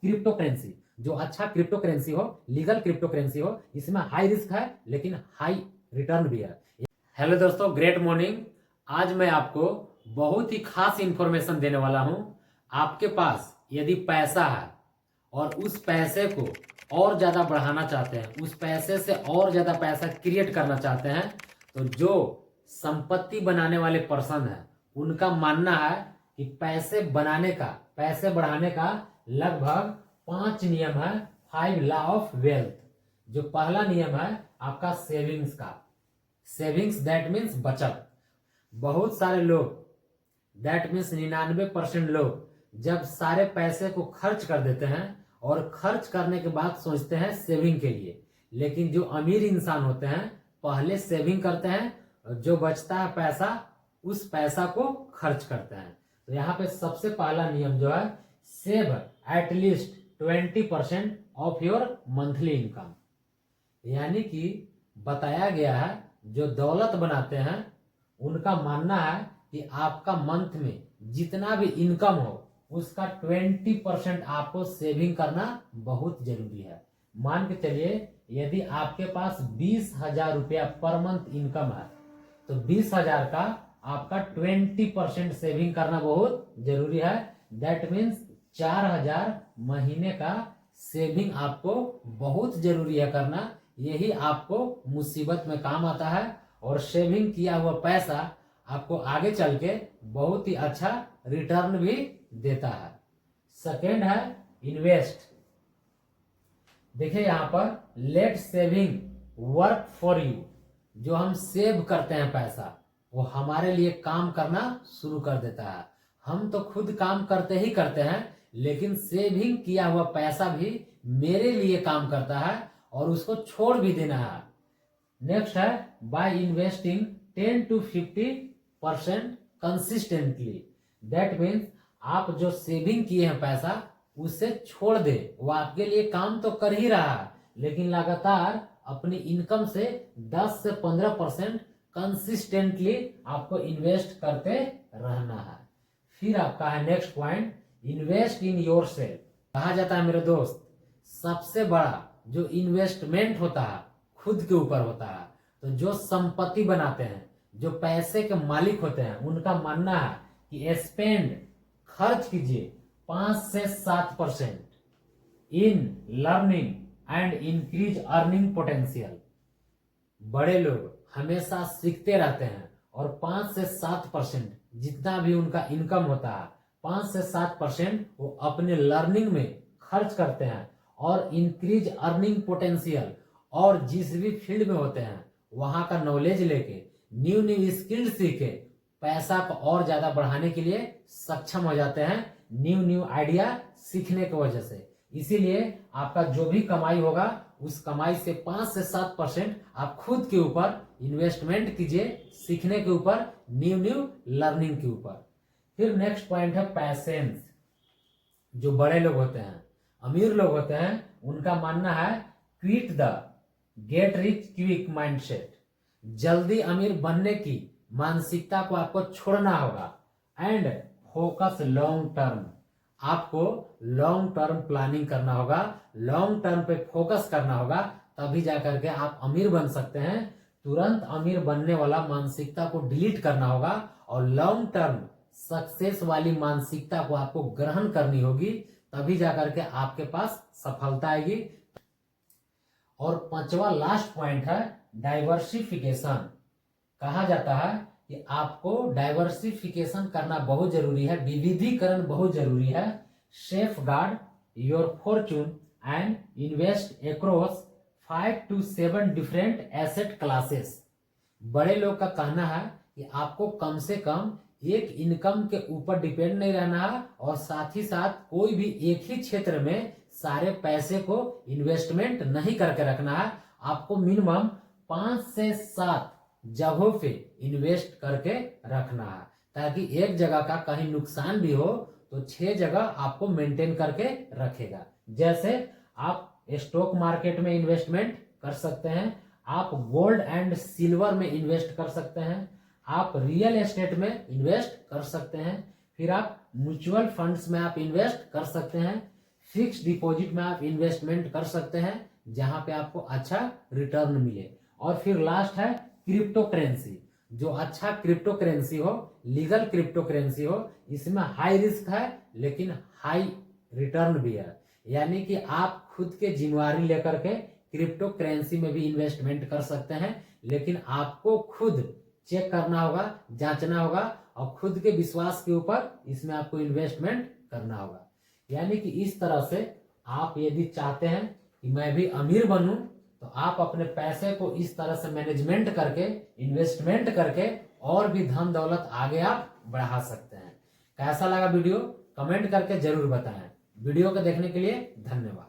Crypto currency. जो अच्छा crypto currency हो, लीगल क्रिप्टो करेंसी हो, इसमें हाई रिस्क है लेकिन हाई रिटर्न भी है। हेलो दोस्तों, ग्रेट मॉर्निंग। आज मैं आपको बहुत ही खास इंफॉर्मेशन देने वाला हूं। आपके पास यदि पैसा है और उस पैसे को और ज़्यादा बढ़ाना चाहते हैं, उस पैसे से और ज़्यादा पैसा क्रिएट करना चाहते हैं, तो जो संपत्ति बनाने वाले पर्सन है उनका मानना है कि पैसे बनाने का, पैसे बढ़ाने का लगभग 5 नियम है, 5 लॉ ऑफ वेल्थ। जो पहला नियम है आपका सेविंग्स का। सेविंग्स दैट मीन्स बचत। बहुत सारे लोग, दैट मीन्स 99% लोग जब सारे पैसे को खर्च कर देते हैं और खर्च करने के बाद सोचते हैं सेविंग के लिए। लेकिन जो अमीर इंसान होते हैं पहले सेविंग करते हैं और जो बचता है पैसा, उस पैसा को खर्च करते हैं। तो यहाँ पे सबसे पहला नियम जो है, save at least 20% of your monthly income. यानी कि बताया गया है जो दौलत बनाते हैं उनका मानना है कि आपका मंथ में जितना भी इनकम हो उसका 20% आपको सेविंग करना बहुत जरूरी है। मान के चलिए यदि आपके पास 20,000 रुपया पर मंथ इनकम है तो 20,000 का आपका 20% सेविंग करना बहुत जरूरी है। दैट मीन्स 4,000 महीने का सेविंग आपको बहुत जरूरी है करना। यही आपको मुसीबत में काम आता है और सेविंग किया हुआ पैसा आपको आगे चल के बहुत ही अच्छा रिटर्न भी देता है। सेकेंड है इन्वेस्ट। देखिए यहाँ पर let saving work for you. जो हम सेव करते हैं पैसा वो हमारे लिए काम करना शुरू कर देता है। हम तो खुद काम करते ही करते हैं लेकिन सेविंग किया हुआ पैसा भी मेरे लिए काम करता है और उसको छोड़ भी देना है। नेक्स्ट है by investing 10 to 50% consistently. That means आप जो सेविंग किए हैं पैसा उसे छोड़ दे, वो आपके लिए काम तो कर ही रहा है लेकिन लगातार अपनी इनकम से 10 से 15% कंसिस्टेंटली आपको इन्वेस्ट करते रहना है। फिर आपका है next point, invest in your self. कहा जाता है मेरे दोस्त, सबसे बड़ा जो इन्वेस्टमेंट होता है खुद के ऊपर होता है। तो जो संपत्ति बनाते हैं, जो पैसे के मालिक होते हैं, उनका मानना है कि स्पेंड, खर्च कीजिए 5 से 7% in learning and increase earning potential. बड़े लोग हमेशा सीखते रहते हैं और 5 से 7% जितना भी उनका इनकम होता है 5 से 7% वो अपने लर्निंग में खर्च करते हैं और इंक्रीज अर्निंग पोटेंशियल, और जिस भी फील्ड में होते हैं वहां का नॉलेज लेके न्यू न्यू स्किल सीखे पैसा को और ज्यादा बढ़ाने के लिए सक्षम हो जाते हैं, न्यू न्यू आइडिया सीखने की वजह से। इसीलिए आपका जो भी कमाई होगा उस कमाई से 5 से 7% आप खुद के ऊपर इन्वेस्टमेंट कीजिए, सीखने के ऊपर, न्यू न्यू लर्निंग के ऊपर। फिर नेक्स्ट पॉइंट है पैसेंस। जो बड़े लोग होते हैं, अमीर लोग होते हैं, उनका मानना है quit the get rich quick mindset. जल्दी अमीर बनने की मानसिकता को आपको छोड़ना होगा एंड फोकस लॉन्ग टर्म। आपको लॉन्ग टर्म प्लानिंग करना होगा, लॉन्ग टर्म पे फोकस करना होगा, तभी जाकर के आप अमीर बन सकते हैं। तुरंत अमीर बनने वाला मानसिकता को डिलीट करना होगा और लॉन्ग टर्म सक्सेस वाली मानसिकता को आपको ग्रहण करनी होगी, तभी जाकर के आपके पास सफलता आएगी। और पांचवा लास्ट पॉइंट है डाइवर्सिफिकेशन। कहा जाता है कि आपको डाइवर्सिफिकेशन करना बहुत जरूरी है, विविधीकरण बहुत जरूरी है। Safe guard your Fortune and invest across 5 to 7 different asset classes. बड़े लोग का कहना है कि आपको कम से कम एक इनकम के ऊपर डिपेंड नहीं रहना है और साथ ही साथ कोई भी एक ही क्षेत्र में सारे पैसे को इन्वेस्टमेंट नहीं करके रखना है। आपको मिनिमम 5 से 7 जगहों पे इन्वेस्ट करके रखना है ताकि एक जगह का कहीं नुकसान भी हो तो 6 जगह आपको मेंटेन करके रखेगा। जैसे आप स्टॉक मार्केट में इन्वेस्टमेंट कर सकते हैं, आप गोल्ड एंड सिल्वर में इन्वेस्ट कर सकते हैं, आप रियल एस्टेट में इन्वेस्ट कर सकते हैं, फिर आप म्यूचुअल फंड्स में आप इन्वेस्ट कर सकते हैं, फिक्स डिपॉजिट में आप इन्वेस्टमेंट कर सकते हैं जहां पे आपको अच्छा रिटर्न मिले। और फिर लास्ट है क्रिप्टो करेंसी। जो अच्छा क्रिप्टो करेंसी हो, लीगल क्रिप्टो करेंसी हो, इसमें हाई रिस्क है लेकिन हाई रिटर्न भी है। यानी कि आप खुद के जिम्मेवारी लेकर के क्रिप्टो करेंसी में भी इन्वेस्टमेंट कर सकते हैं, लेकिन आपको खुद चेक करना होगा, जांचना होगा और खुद के विश्वास के ऊपर इसमें आपको इन्वेस्टमेंट करना होगा। यानी कि इस तरह से आप यदि चाहते हैं कि मैं भी अमीर बनूं, तो आप अपने पैसे को इस तरह से मैनेजमेंट करके, इन्वेस्टमेंट करके और भी धन दौलत आगे आप बढ़ा सकते हैं। कैसा लगा वीडियो कमेंट करके जरूर बताएं। वीडियो को देखने के लिए धन्यवाद।